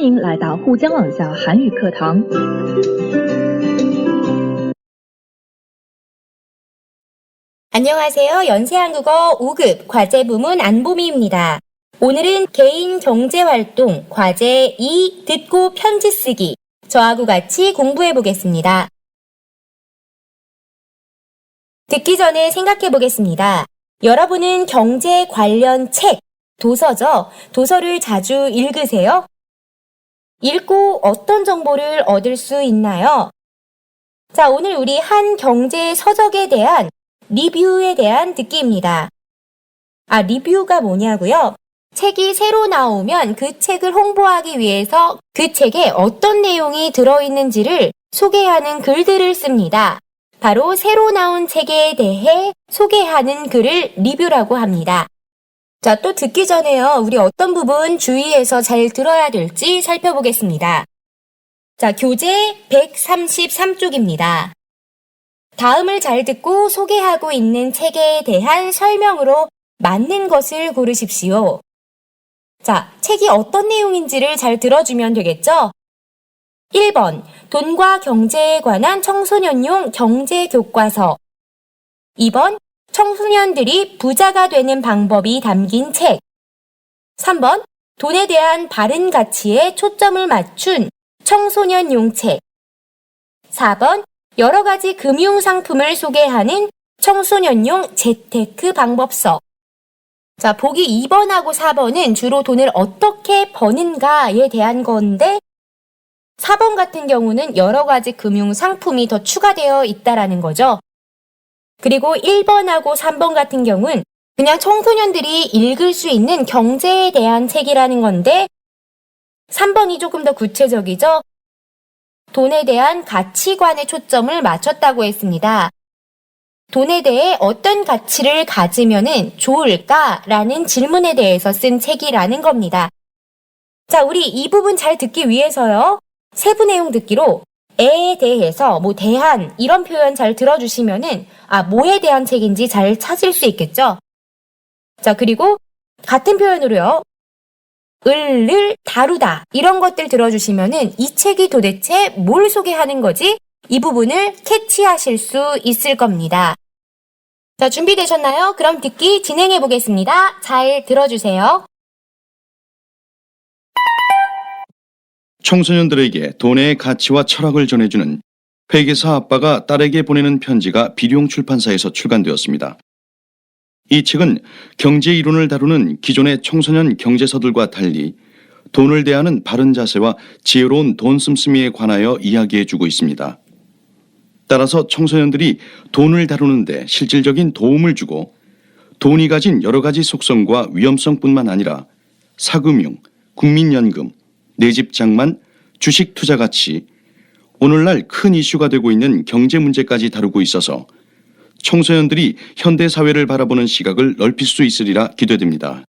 迎来到沪江网校韩语课堂。 안녕하세요. 연세한국어 5급 과제부문 안보미입니다. 오늘은 개인 경제활동 과제 2 듣고 편지 쓰기 저하고 같이 공부해 보겠습니다. 듣기 전에 생각해 보겠습니다. 여러분은 경제 관련 책, 도서죠? 도서를 자주 읽으세요? 읽고 어떤 정보를 얻을 수 있나요? 자, 오늘 우리 한 경제 서적에 대한 리뷰에 대한 듣기입니다. 리뷰가 뭐냐고요? 책이 새로 나오면 그 책을 홍보하기 위해서 그 책에 어떤 내용이 들어있는지를 소개하는 글들을 씁니다. 바로 새로 나온 책에 대해 소개하는 글을 리뷰라고 합니다. 자, 또 듣기 전에요. 우리 어떤 부분 주의해서 잘 들어야 될지 살펴보겠습니다. 자, 교재 133쪽입니다. 다음을 잘 듣고 소개하고 있는 책에 대한 설명으로 맞는 것을 고르십시오. 자, 책이 어떤 내용인지를 잘 들어주면 되겠죠? 1번, 돈과 경제에 관한 청소년용 경제교과서. 2번, 청소년들이 부자가 되는 방법이 담긴 책. 3번, 돈에 대한 바른 가치에 초점을 맞춘 청소년용 책. 4번, 여러 가지 금융상품을 소개하는 청소년용 재테크 방법서. 자, 보기 2번하고 4번은 주로 돈을 어떻게 버는가에 대한 건데 4번 같은 경우는 여러 가지 금융상품이 더 추가되어 있다라는 거죠. 그리고 1번하고 3번 같은 경우는 그냥 청소년들이 읽을 수 있는 경제에 대한 책이라는 건데 3번이 조금 더 구체적이죠. 돈에 대한 가치관에 초점을 맞췄다고 했습니다. 돈에 대해 어떤 가치를 가지면 좋을까라는 질문에 대해서 쓴 책이라는 겁니다. 자, 우리 이 부분 잘 듣기 위해서요. 세부 내용 듣기로 에에 대해서 대한 이런 표현 잘 들어주시면은 뭐에 대한 책인지 잘 찾을 수 있겠죠. 자, 그리고 같은 표현으로요. 을을 다루다 이런 것들 들어주시면은 이 책이 도대체 뭘 소개하는 거지? 이 부분을 캐치하실 수 있을 겁니다. 자, 준비되셨나요? 그럼 듣기 진행해 보겠습니다. 잘 들어주세요. 청소년들에게 돈의 가치와 철학을 전해주는 회계사 아빠가 딸에게 보내는 편지가 비룡 출판사에서 출간되었습니다. 이 책은 경제 이론을 다루는 기존의 청소년 경제서들과 달리 돈을 대하는 바른 자세와 지혜로운 돈 씀씀이에 관하여 이야기해주고 있습니다. 따라서 청소년들이 돈을 다루는데 실질적인 도움을 주고 돈이 가진 여러 가지 속성과 위험성뿐만 아니라 사금융, 국민연금, 내 집 장만, 주식 투자 가치, 오늘날 큰 이슈가 되고 있는 경제 문제까지 다루고 있어서 청소년들이 현대 사회를 바라보는 시각을 넓힐 수 있으리라 기대됩니다.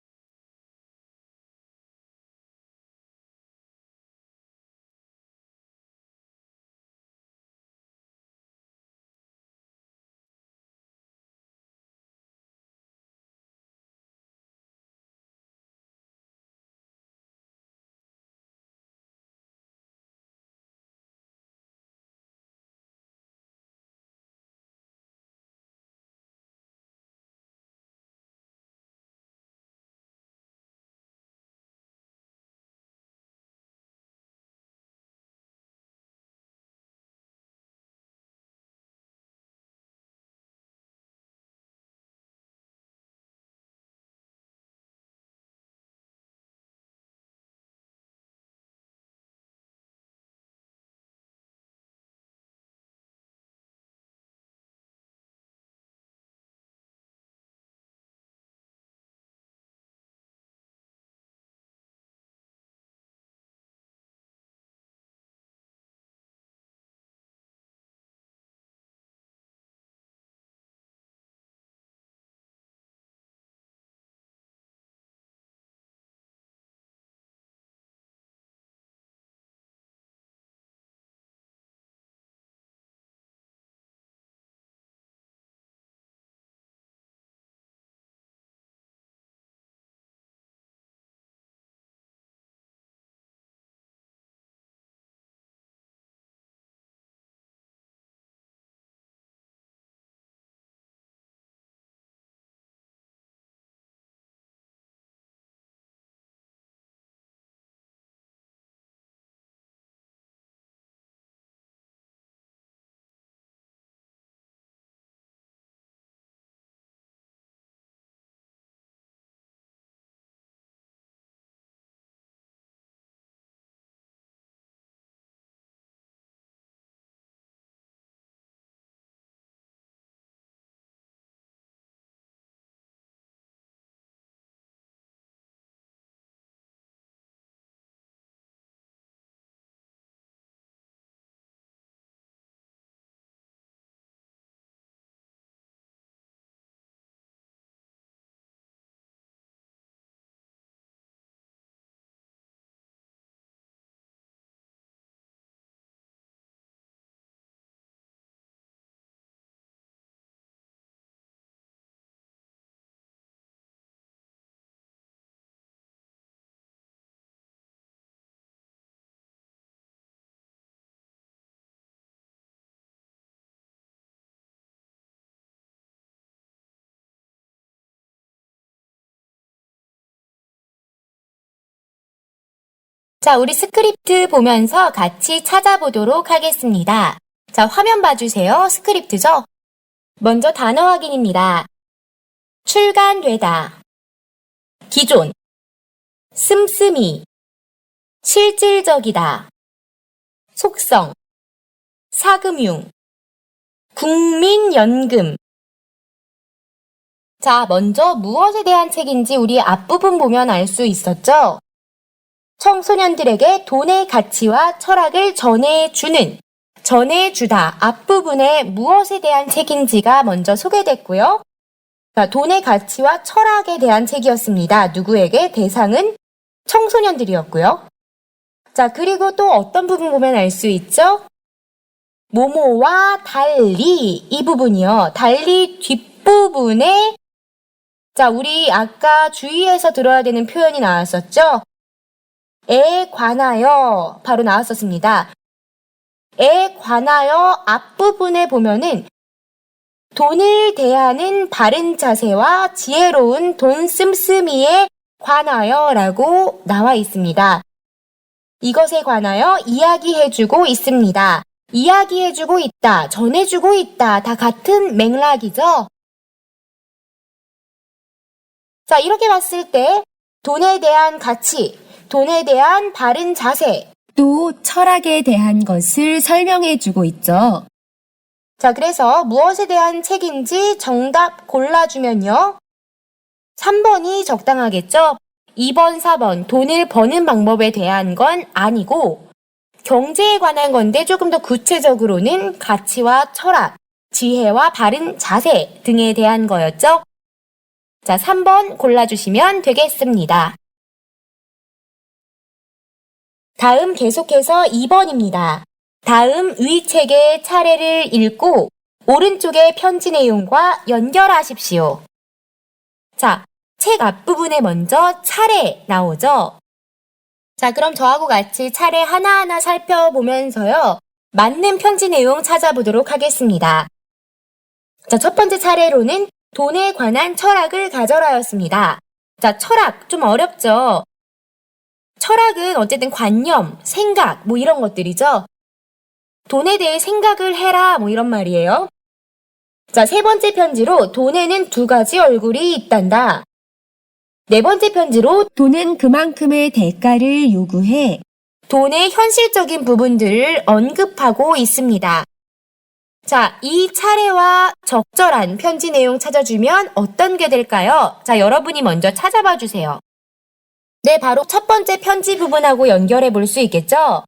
자, 우리 스크립트 보면서 같이 찾아보도록 하겠습니다. 자, 화면 봐주세요. 스크립트죠? 먼저 단어 확인입니다. 출간되다, 기존, 씀씀이, 실질적이다, 속성, 사금융, 국민연금. 자, 먼저 무엇에 대한 책인지 우리 앞부분 보면 알 수 있었죠? 청소년들에게 돈의 가치와 철학을 전해주다 앞부분에 무엇에 대한 책인지가 먼저 소개됐고요. 자, 돈의 가치와 철학에 대한 책이었습니다. 누구에게? 대상은 청소년들이었고요. 자, 그리고 또 어떤 부분 보면 알 수 있죠? 모모와 달리, 이 부분이요. 달리 뒷부분에, 자, 우리 아까 주의해서 들어야 되는 표현이 나왔었죠? 에 관하여, 바로 나왔었습니다. 에 관하여 앞부분에 보면은 돈을 대하는 바른 자세와 지혜로운 돈 씀씀이에 관하여 라고 나와 있습니다. 이것에 관하여 이야기해주고 있습니다. 이야기해주고 있다, 전해주고 있다, 다 같은 맥락이죠? 자, 이렇게 봤을 때 돈에 대한 가치, 돈에 대한 바른 자세, 또 철학에 대한 것을 설명해주고 있죠. 자, 그래서 무엇에 대한 책인지 정답 골라주면요. 3번이 적당하겠죠? 2번, 4번, 돈을 버는 방법에 대한 건 아니고 경제에 관한 건데 조금 더 구체적으로는 가치와 철학, 지혜와 바른 자세 등에 대한 거였죠? 자, 3번 골라주시면 되겠습니다. 다음 계속해서 2번입니다. 다음 위 책의 차례를 읽고 오른쪽의 편지 내용과 연결하십시오. 자, 책 앞부분에 먼저 차례 나오죠? 자, 그럼 저하고 같이 차례 하나하나 살펴보면서요. 맞는 편지 내용 찾아보도록 하겠습니다. 자, 첫 번째 차례로는 돈에 관한 철학을 가져라였습니다. 자, 철학 좀 어렵죠? 철학은 어쨌든 관념, 생각, 뭐 이런 것들이죠. 돈에 대해 생각을 해라, 뭐 이런 말이에요. 자, 세 번째 편지로 돈에는 두 가지 얼굴이 있단다. 네 번째 편지로 돈은 그만큼의 대가를 요구해 돈의 현실적인 부분들을 언급하고 있습니다. 자, 이 차례와 적절한 편지 내용 찾아주면 어떤 게 될까요? 자, 여러분이 먼저 찾아봐 주세요. 네, 바로 첫 번째 편지 부분하고 연결해 볼 수 있겠죠?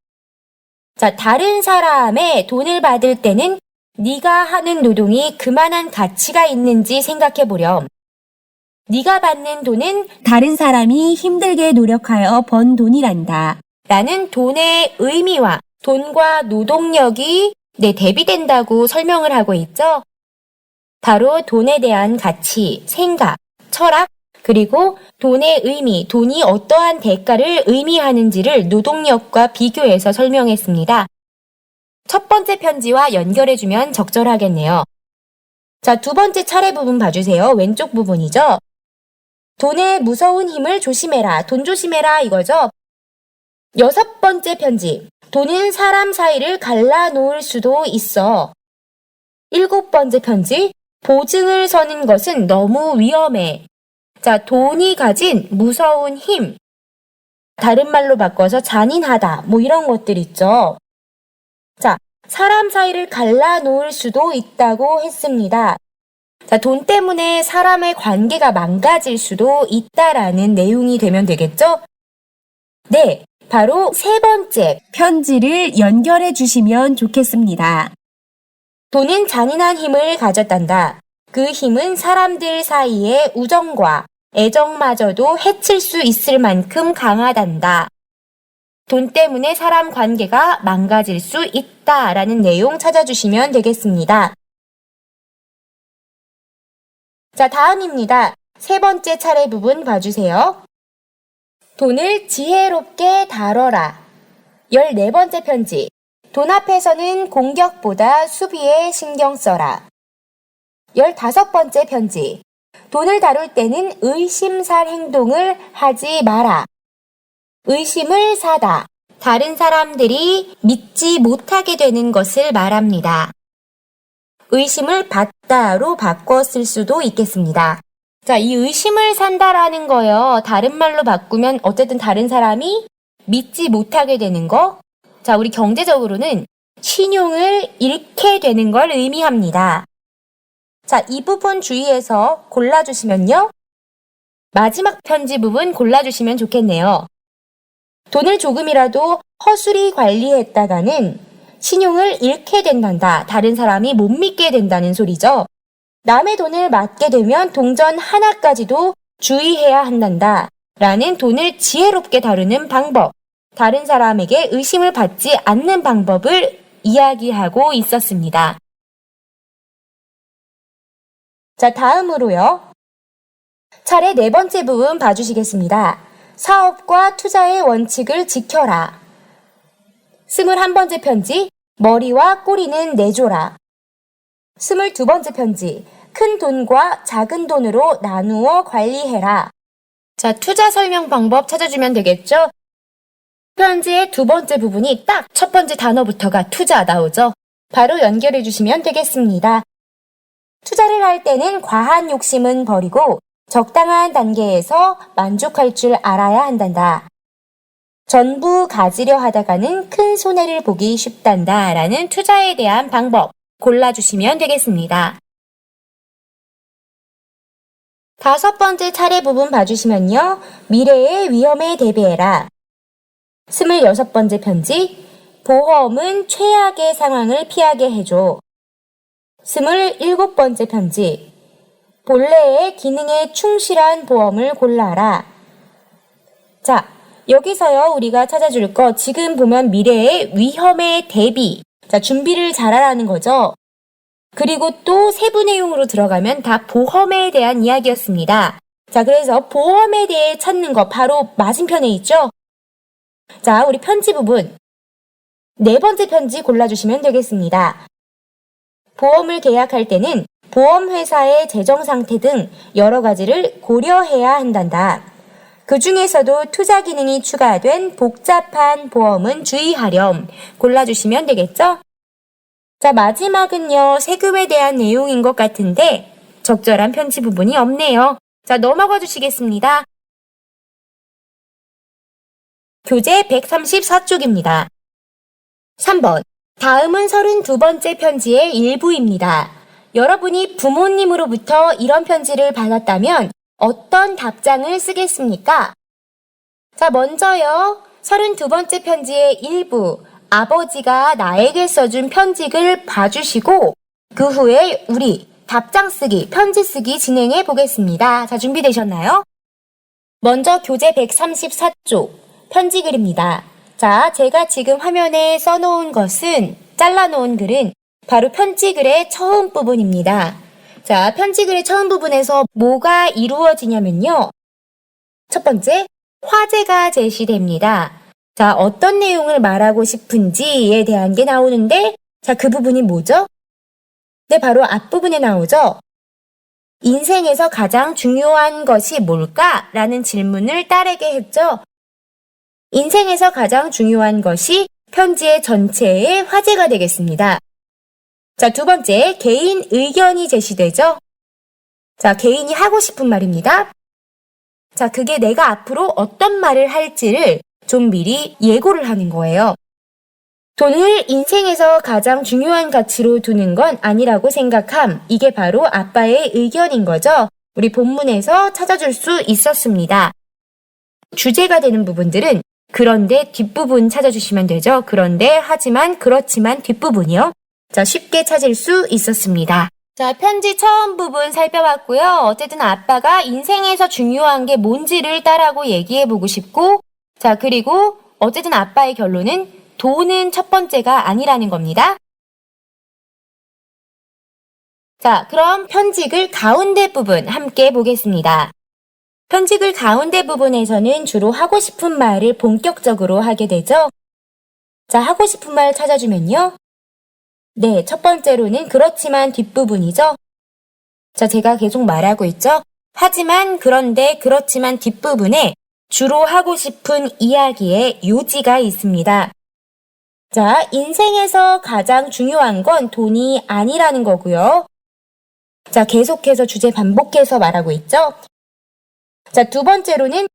자, 다른 사람의 돈을 받을 때는 네가 하는 노동이 그만한 가치가 있는지 생각해 보렴. 네가 받는 돈은 다른 사람이 힘들게 노력하여 번 돈이란다. 라는 돈의 의미와 돈과 노동력이 대비된다고 설명을 하고 있죠. 바로 돈에 대한 가치, 생각, 철학, 그리고 돈의 의미, 돈이 어떠한 대가를 의미하는지를 노동력과 비교해서 설명했습니다. 첫 번째 편지와 연결해주면 적절하겠네요. 자, 두 번째 차례 부분 봐주세요. 왼쪽 부분이죠. 돈의 무서운 힘을 조심해라. 돈 조심해라 이거죠. 여섯 번째 편지. 돈은 사람 사이를 갈라놓을 수도 있어. 일곱 번째 편지. 보증을 서는 것은 너무 위험해. 자, 돈이 가진 무서운 힘. 다른 말로 바꿔서 잔인하다. 뭐 이런 것들 있죠. 자, 사람 사이를 갈라놓을 수도 있다고 했습니다. 자, 돈 때문에 사람의 관계가 망가질 수도 있다라는 내용이 되면 되겠죠? 네, 바로 세 번째 편지를 연결해 주시면 좋겠습니다. 돈은 잔인한 힘을 가졌단다. 그 힘은 사람들 사이의 우정과 애정마저도 해칠 수 있을 만큼 강하단다. 돈 때문에 사람 관계가 망가질 수 있다라는 내용 찾아주시면 되겠습니다. 자, 다음입니다. 세 번째 차례 부분 봐주세요. 돈을 지혜롭게 다뤄라. 14번째 편지. 돈 앞에서는 공격보다 수비에 신경 써라. 15번째 편지. 돈을 다룰 때는 의심살 행동을 하지 마라. 의심을 사다. 다른 사람들이 믿지 못하게 되는 것을 말합니다. 의심을 받다로 바꿔 쓸 수도 있겠습니다. 자, 이 의심을 산다라는 거요. 다른 말로 바꾸면 어쨌든 다른 사람이 믿지 못하게 되는 거. 자, 우리 경제적으로는 신용을 잃게 되는 걸 의미합니다. 자, 이 부분 주의해서 골라주시면요. 마지막 편지 부분 골라주시면 좋겠네요. 돈을 조금이라도 허술히 관리했다가는 신용을 잃게 된단다. 다른 사람이 못 믿게 된다는 소리죠. 남의 돈을 맡게 되면 동전 하나까지도 주의해야 한단다. 라는 돈을 지혜롭게 다루는 방법. 다른 사람에게 의심을 받지 않는 방법을 이야기하고 있었습니다. 자, 다음으로요. 차례 네 번째 부분 봐주시겠습니다. 사업과 투자의 원칙을 지켜라. 21번째 편지, 머리와 꼬리는 내줘라. 22번째 편지, 큰 돈과 작은 돈으로 나누어 관리해라. 자, 투자 설명 방법 찾아주면 되겠죠? 편지의 두 번째 부분이 딱 첫 번째 단어부터가 투자 나오죠? 바로 연결해 주시면 되겠습니다. 투자를 할 때는 과한 욕심은 버리고 적당한 단계에서 만족할 줄 알아야 한단다. 전부 가지려 하다가는 큰 손해를 보기 쉽단다. 라는 투자에 대한 방법 골라주시면 되겠습니다. 다섯 번째 차례 부분 봐주시면요. 미래의 위험에 대비해라. 26번째 편지, 보험은 최악의 상황을 피하게 해줘. 27번째 편지, 본래의 기능에 충실한 보험을 골라라. 자, 여기서요, 우리가 찾아줄 거, 지금 보면 미래의 위험에 대비. 자, 준비를 잘하라는 거죠. 그리고 또 세부 내용으로 들어가면 다 보험에 대한 이야기였습니다. 자, 그래서 보험에 대해 찾는 거 바로 맞은편에 있죠? 자, 우리 편지 부분. 네 번째 편지 골라주시면 되겠습니다. 보험을 계약할 때는 보험회사의 재정 상태 등 여러 가지를 고려해야 한단다. 그 중에서도 투자 기능이 추가된 복잡한 보험은 주의하렴. 골라주시면 되겠죠? 자, 마지막은요, 세금에 대한 내용인 것 같은데 적절한 편지 부분이 없네요. 자, 넘어가 주시겠습니다. 교재 134쪽입니다. 3번. 다음은 32번째 편지의 일부입니다. 여러분이 부모님으로부터 이런 편지를 받았다면 어떤 답장을 쓰겠습니까? 자, 먼저요. 32번째 편지의 일부. 아버지가 나에게 써준 편지를 봐주시고 그 후에 우리 답장 쓰기, 편지 쓰기 진행해 보겠습니다. 자, 준비되셨나요? 먼저 교재 134쪽 편지 글입니다. 자, 제가 지금 화면에 써놓은 것은, 잘라놓은 글은 바로 편지 글의 처음 부분입니다. 자, 편지 글의 처음 부분에서 뭐가 이루어지냐면요. 첫 번째, 화제가 제시됩니다. 자, 어떤 내용을 말하고 싶은지에 대한 게 나오는데, 자, 그 부분이 뭐죠? 네, 바로 앞부분에 나오죠? 인생에서 가장 중요한 것이 뭘까? 라는 질문을 딸에게 했죠. 인생에서 가장 중요한 것이 편지의 전체의 화제가 되겠습니다. 자, 두 번째, 개인 의견이 제시되죠? 자, 개인이 하고 싶은 말입니다. 자, 그게 내가 앞으로 어떤 말을 할지를 좀 미리 예고를 하는 거예요. 돈을 인생에서 가장 중요한 가치로 두는 건 아니라고 생각함. 이게 바로 아빠의 의견인 거죠. 우리 본문에서 찾아줄 수 있었습니다. 주제가 되는 부분들은 그런데 뒷부분 찾아주시면 되죠. 그런데, 하지만, 그렇지만 뒷부분이요. 자, 쉽게 찾을 수 있었습니다. 자, 편지 처음 부분 살펴봤고요. 어쨌든 아빠가 인생에서 중요한 게 뭔지를 딸하고 얘기해보고 싶고, 자, 그리고 어쨌든 아빠의 결론은 돈은 첫 번째가 아니라는 겁니다. 자, 그럼 편지글 가운데 부분 함께 보겠습니다. 편지글 가운데 부분에서는 주로 하고 싶은 말을 본격적으로 하게 되죠. 자, 하고 싶은 말 찾아주면요. 네, 첫 번째로는 그렇지만 뒷부분이죠. 자, 제가 계속 말하고 있죠. 하지만, 그런데, 그렇지만 뒷부분에 주로 하고 싶은 이야기의 요지가 있습니다. 자, 인생에서 가장 중요한 건 돈이 아니라는 거고요. 자, 계속해서 주제 반복해서 말하고 있죠. 자, 두 번째로는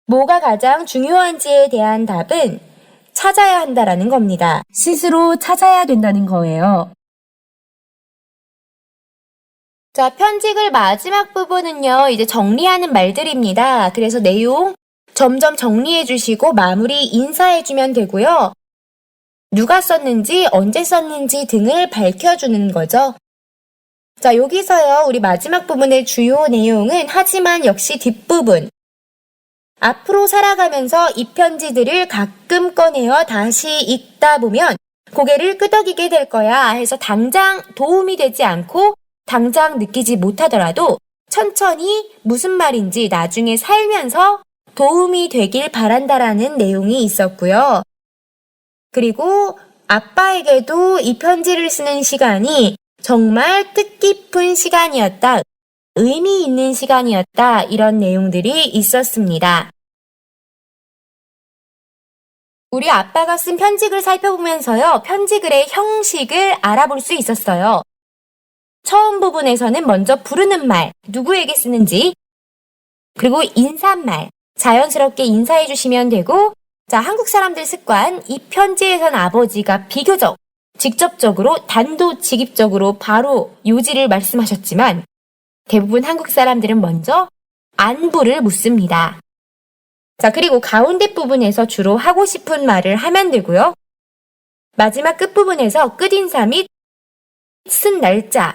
뭐가 가장 중요한지에 대한 답은 찾아야 한다라는 겁니다. 스스로 찾아야 된다는 거예요. 자, 편집을 마지막 부분은요, 이제 정리하는 말들입니다. 그래서 내용 점점 정리해 주시고 마무리 인사해 주면 되고요. 누가 썼는지, 언제 썼는지 등을 밝혀주는 거죠. 자, 여기서요, 우리 마지막 부분의 주요 내용은 하지만 역시 뒷부분. 앞으로 살아가면서 이 편지들을 가끔 꺼내어 다시 읽다 보면 고개를 끄덕이게 될 거야 해서 당장 도움이 되지 않고 당장 느끼지 못하더라도 천천히 무슨 말인지 나중에 살면서 도움이 되길 바란다라는 내용이 있었고요. 그리고 아빠에게도 이 편지를 쓰는 시간이 정말 뜻깊은 시간이었다. 의미 있는 시간이었다. 이런 내용들이 있었습니다. 우리 아빠가 쓴 편지글 살펴보면서요. 편지글의 형식을 알아볼 수 있었어요. 처음 부분에서는 먼저 부르는 말, 누구에게 쓰는지, 그리고 인사말, 자연스럽게 인사해 주시면 되고, 자, 한국 사람들 습관, 이 편지에선 아버지가 비교적, 직접적으로, 단도직입적으로 바로 요지를 말씀하셨지만, 대부분 한국 사람들은 먼저 안부를 묻습니다. 자, 그리고 가운데 부분에서 주로 하고 싶은 말을 하면 되고요. 마지막 끝부분에서 끝인사 및 쓴 날짜,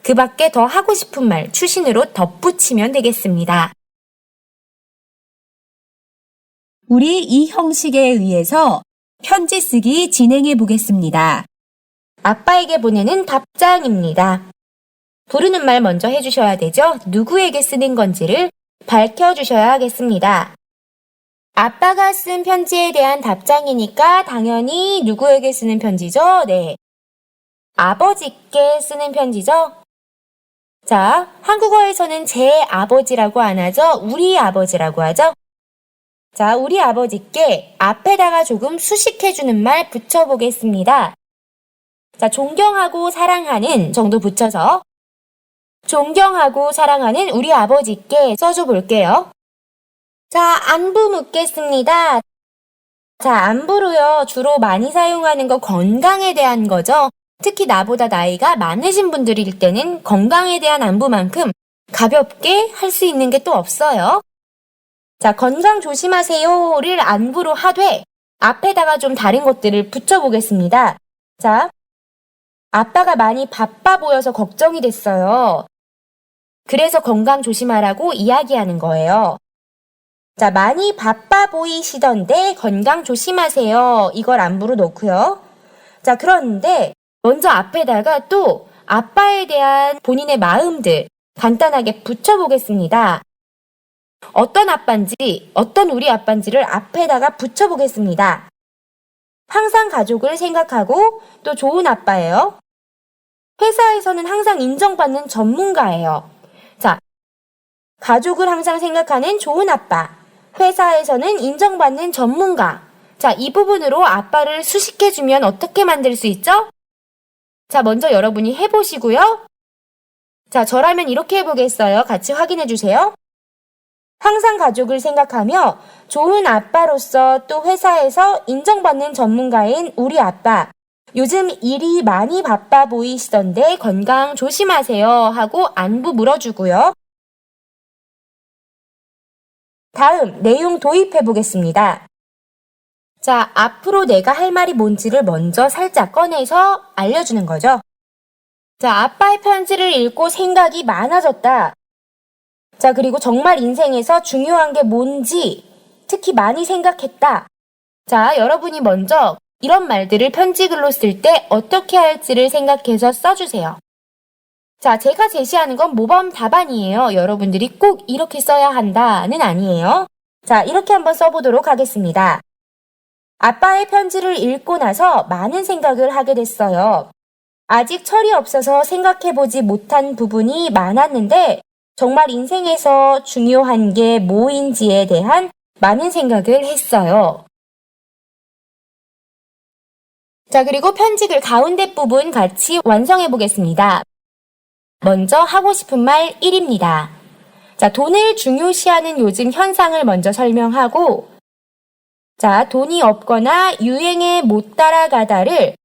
그 밖에 더 하고 싶은 말, 추신으로 덧붙이면 되겠습니다. 우리 이 형식에 의해서 편지 쓰기 진행해 보겠습니다. 아빠에게 보내는 답장입니다. 부르는 말 먼저 해주셔야 되죠. 누구에게 쓰는 건지를 밝혀주셔야 하겠습니다. 아빠가 쓴 편지에 대한 답장이니까 당연히 누구에게 쓰는 편지죠? 네. 아버지께 쓰는 편지죠? 자, 한국어에서는 제 아버지라고 안 하죠? 우리 아버지라고 하죠? 자, 우리 아버지께 앞에다가 조금 수식해주는 말 붙여보겠습니다. 자, 존경하고 사랑하는 정도 붙여서 존경하고 사랑하는 우리 아버지께 써줘 볼게요. 자, 안부 묻겠습니다. 자, 안부로요. 주로 많이 사용하는 거 건강에 대한 거죠. 특히 나보다 나이가 많으신 분들일 때는 건강에 대한 안부만큼 가볍게 할 수 있는 게 또 없어요. 자, 건강 조심하세요를 안부로 하되 앞에다가 좀 다른 것들을 붙여보겠습니다. 자, 아빠가 많이 바빠 보여서 걱정이 됐어요. 그래서 건강 조심하라고 이야기하는 거예요. 자, 많이 바빠 보이시던데 건강 조심하세요. 이걸 안부로 놓고요. 자, 그런데 먼저 앞에다가 또 아빠에 대한 본인의 마음들 간단하게 붙여보겠습니다. 어떤 아빠인지, 어떤 우리 아빠인지를 앞에다가 붙여보겠습니다. 항상 가족을 생각하고 또 좋은 아빠예요. 회사에서는 항상 인정받는 전문가예요. 자, 가족을 항상 생각하는 좋은 아빠. 회사에서는 인정받는 전문가. 자, 이 부분으로 아빠를 수식해주면 어떻게 만들 수 있죠? 자, 먼저 여러분이 해보시고요. 자, 저라면 이렇게 해보겠어요. 같이 확인해주세요. 항상 가족을 생각하며 좋은 아빠로서 또 회사에서 인정받는 전문가인 우리 아빠. 요즘 일이 많이 바빠 보이시던데 건강 조심하세요 하고 안부 물어주고요. 다음 내용 도입해 보겠습니다. 자, 앞으로 내가 할 말이 뭔지를 먼저 살짝 꺼내서 알려주는 거죠. 자, 아빠의 편지를 읽고 생각이 많아졌다. 자, 그리고 정말 인생에서 중요한 게 뭔지 특히 많이 생각했다. 자, 여러분이 먼저 이런 말들을 편지글로 쓸 때 어떻게 할지를 생각해서 써주세요. 자, 제가 제시하는 건 모범 답안이에요. 여러분들이 꼭 이렇게 써야 한다는 아니에요. 자, 이렇게 한번 써보도록 하겠습니다. 아빠의 편지를 읽고 나서 많은 생각을 하게 됐어요. 아직 철이 없어서 생각해보지 못한 부분이 많았는데 정말 인생에서 중요한 게 뭐인지에 대한 많은 생각을 했어요. 자, 그리고 편집을 가운데 부분 같이 완성해 보겠습니다. 먼저 하고 싶은 말 1입니다. 자, 돈을 중요시하는 요즘 현상을 먼저 설명하고, 자, 돈이 없거나 유행에 못 따라가다를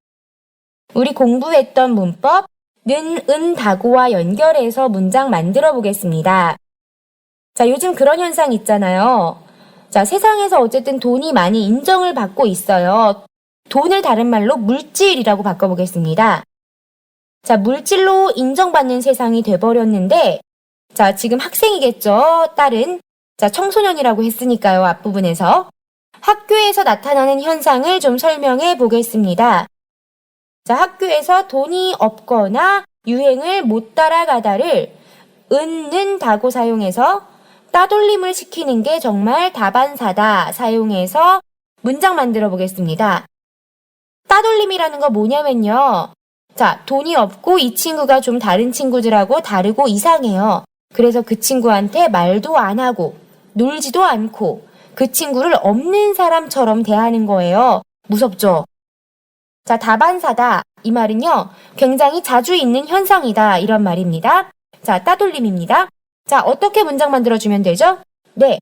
우리 공부했던 문법 는, 다고와 연결해서 문장 만들어 보겠습니다. 자, 요즘 그런 현상 있잖아요. 자, 세상에서 어쨌든 돈이 많이 인정을 받고 있어요. 돈을 다른 말로 물질이라고 바꿔보겠습니다. 자, 물질로 인정받는 세상이 돼버렸는데, 자, 지금 학생이겠죠? 딸은. 자, 청소년이라고 했으니까요, 앞부분에서. 학교에서 나타나는 현상을 좀 설명해 보겠습니다. 자, 학교에서 돈이 없거나 유행을 못 따라가다를 은 다고 사용해서 따돌림을 시키는 게 정말 다반사다 사용해서 문장 만들어 보겠습니다. 따돌림이라는 거 뭐냐면요. 자, 돈이 없고 이 친구가 좀 다른 친구들하고 다르고 이상해요. 그래서 그 친구한테 말도 안 하고 놀지도 않고 그 친구를 없는 사람처럼 대하는 거예요. 무섭죠? 자, 다반사다. 이 말은요, 굉장히 자주 있는 현상이다. 이런 말입니다. 자, 따돌림입니다. 자, 어떻게 문장 만들어주면 되죠? 네.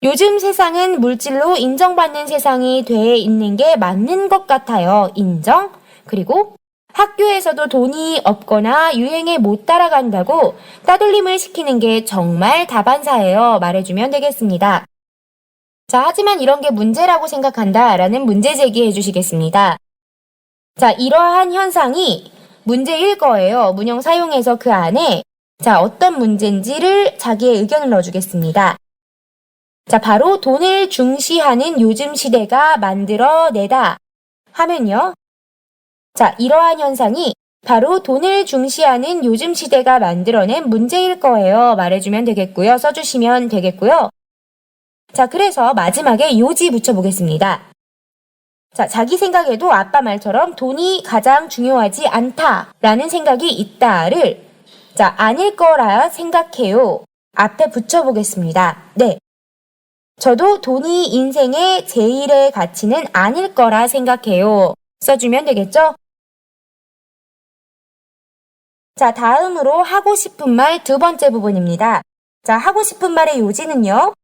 요즘 세상은 물질로 인정받는 세상이 돼 있는 게 맞는 것 같아요. 인정. 그리고 학교에서도 돈이 없거나 유행에 못 따라간다고 따돌림을 시키는 게 정말 다반사예요. 말해주면 되겠습니다. 자, 하지만 이런 게 문제라고 생각한다 라는 문제 제기해 주시겠습니다. 자, 이러한 현상이 문제일 거예요. 문형 사용해서 그 안에 자, 어떤 문제인지를 자기의 의견을 넣어주겠습니다. 자, 바로 돈을 중시하는 요즘 시대가 만들어내다 하면요. 자, 이러한 현상이 바로 돈을 중시하는 요즘 시대가 만들어낸 문제일 거예요. 말해주면 되겠고요. 써주시면 되겠고요. 자, 그래서 마지막에 요지 붙여보겠습니다. 자, 자기 생각에도 아빠 말처럼 돈이 가장 중요하지 않다라는 생각이 있다를 자, 아닐 거라 생각해요. 앞에 붙여보겠습니다. 네. 저도 돈이 인생의 제일의 가치는 아닐 거라 생각해요. 써주면 되겠죠? 자, 다음으로 하고 싶은 말 두 번째 부분입니다. 자, 하고 싶은 말의 요지는요.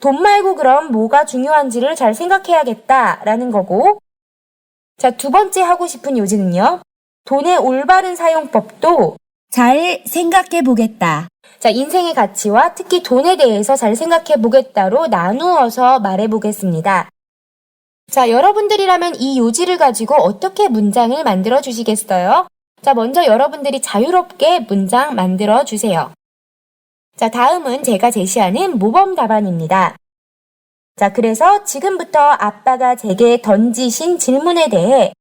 돈 말고 그럼 뭐가 중요한지를 잘 생각해야겠다라는 거고, 자, 두 번째 하고 싶은 요지는요. 돈의 올바른 사용법도 잘 생각해 보겠다. 자, 인생의 가치와 특히 돈에 대해서 잘 생각해 보겠다로 나누어서 말해 보겠습니다. 자, 여러분들이라면 이 요지를 가지고 어떻게 문장을 만들어 주시겠어요? 자, 먼저 여러분들이 자유롭게 문장 만들어 주세요. 자, 다음은 제가 제시하는 모범 답안입니다. 자, 그래서 지금부터 아빠가 제게 던지신 질문에 대해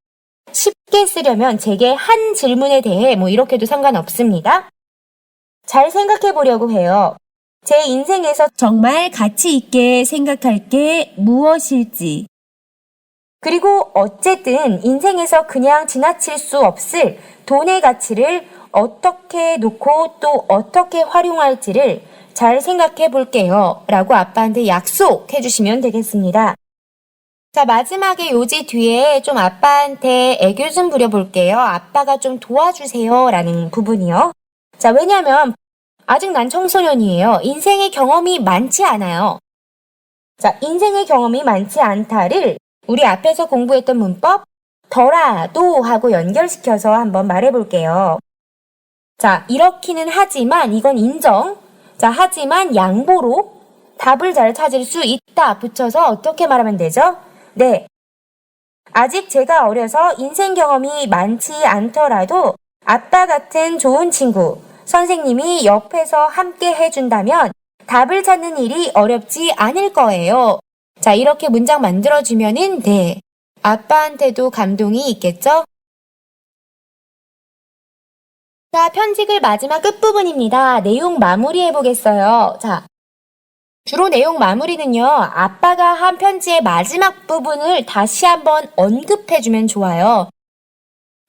쉽게 쓰려면 제게 한 질문에 대해 뭐 이렇게도 상관없습니다. 잘 생각해 보려고 해요. 제 인생에서 정말 가치 있게 생각할 게 무엇일지. 그리고 어쨌든 인생에서 그냥 지나칠 수 없을 돈의 가치를 어떻게 놓고 또 어떻게 활용할지를 잘 생각해 볼게요. 라고 아빠한테 약속해 주시면 되겠습니다. 자, 마지막에 요지 뒤에 좀 아빠한테 애교 좀 부려볼게요. 아빠가 좀 도와주세요. 라는 부분이요. 자, 왜냐면 아직 난 청소년이에요. 인생의 경험이 많지 않아요. 자, 인생의 경험이 많지 않다를 우리 앞에서 공부했던 문법 더라도 하고 연결시켜서 한번 말해볼게요. 자, 이렇기는 하지만 이건 인정. 자, 하지만 양보로 답을 잘 찾을 수 있다 붙여서 어떻게 말하면 되죠? 네. 아직 제가 어려서 인생 경험이 많지 않더라도 아빠 같은 좋은 친구, 선생님이 옆에서 함께 해준다면 답을 찾는 일이 어렵지 않을 거예요. 자, 이렇게 문장 만들어주면은 네. 아빠한테도 감동이 있겠죠? 자, 편집을 마지막 끝부분입니다. 내용 마무리해 보겠어요. 자, 주로 내용 마무리는요. 아빠가 한 편지의 마지막 부분을 다시 한번 언급해주면 좋아요.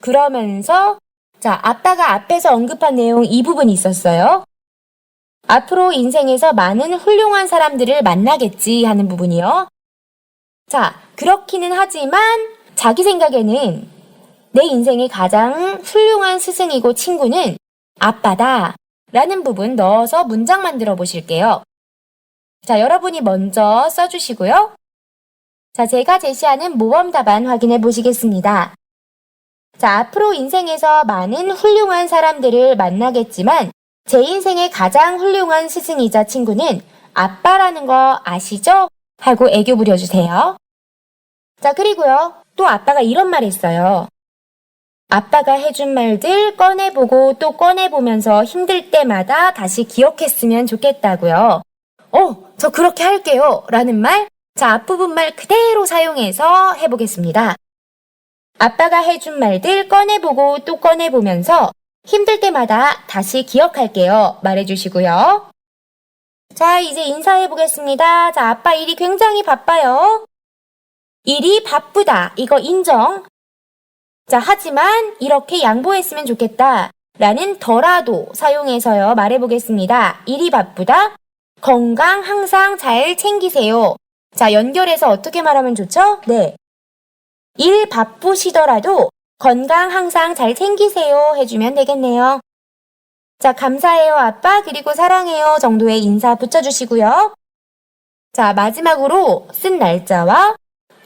그러면서 자, 아빠가 앞에서 언급한 내용 이 부분이 있었어요. 앞으로 인생에서 많은 훌륭한 사람들을 만나겠지 하는 부분이요. 자, 그렇기는 하지만 자기 생각에는 내 인생의 가장 훌륭한 스승이고 친구는 아빠다 라는 부분 넣어서 문장 만들어 보실게요. 자, 여러분이 먼저 써주시고요. 자, 제가 제시하는 모범 답안 확인해 보시겠습니다. 자, 앞으로 인생에서 많은 훌륭한 사람들을 만나겠지만 제 인생의 가장 훌륭한 스승이자 친구는 아빠라는 거 아시죠? 하고 애교 부려주세요. 자, 그리고요. 또 아빠가 이런 말 했어요. 아빠가 해준 말들 꺼내보고 또 꺼내보면서 힘들 때마다 다시 기억했으면 좋겠다고요. 저 그렇게 할게요. 라는 말, 자, 앞부분 말 그대로 사용해서 해보겠습니다. 아빠가 해준 말들 꺼내보고 또 꺼내보면서 힘들 때마다 다시 기억할게요. 말해주시고요. 자, 이제 인사해보겠습니다. 자, 아빠 일이 굉장히 바빠요. 일이 바쁘다. 이거 인정. 자, 하지만 이렇게 양보했으면 좋겠다. 라는 더라도 사용해서요. 말해보겠습니다. 일이 바쁘다. 건강 항상 잘 챙기세요. 자, 연결해서 어떻게 말하면 좋죠? 네. 일 바쁘시더라도 건강 항상 잘 챙기세요. 해주면 되겠네요. 자, 감사해요, 아빠. 그리고 사랑해요. 정도의 인사 붙여주시고요. 자, 마지막으로 쓴 날짜와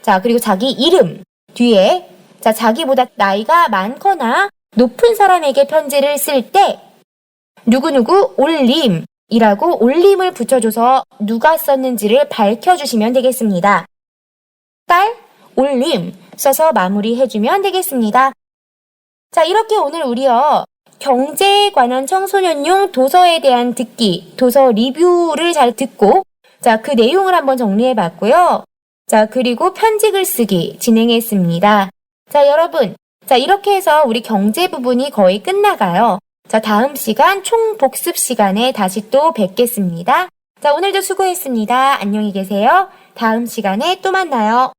자, 그리고 자기 이름 뒤에 자, 자기보다 나이가 많거나 높은 사람에게 편지를 쓸 때 누구누구 올림이라고 올림을 붙여줘서 누가 썼는지를 밝혀주시면 되겠습니다. 딸 올림 써서 마무리해주면 되겠습니다. 자, 이렇게 오늘 우리요. 경제에 관한 청소년용 도서에 대한 듣기, 도서 리뷰를 잘 듣고 자, 그 내용을 한번 정리해봤고요. 자, 그리고 편지 글쓰기 진행했습니다. 자, 여러분. 자, 이렇게 해서 우리 경제 부분이 거의 끝나가요. 자, 다음 시간 총복습 시간에 다시 또 뵙겠습니다. 자, 오늘도 수고했습니다. 안녕히 계세요. 다음 시간에 또 만나요.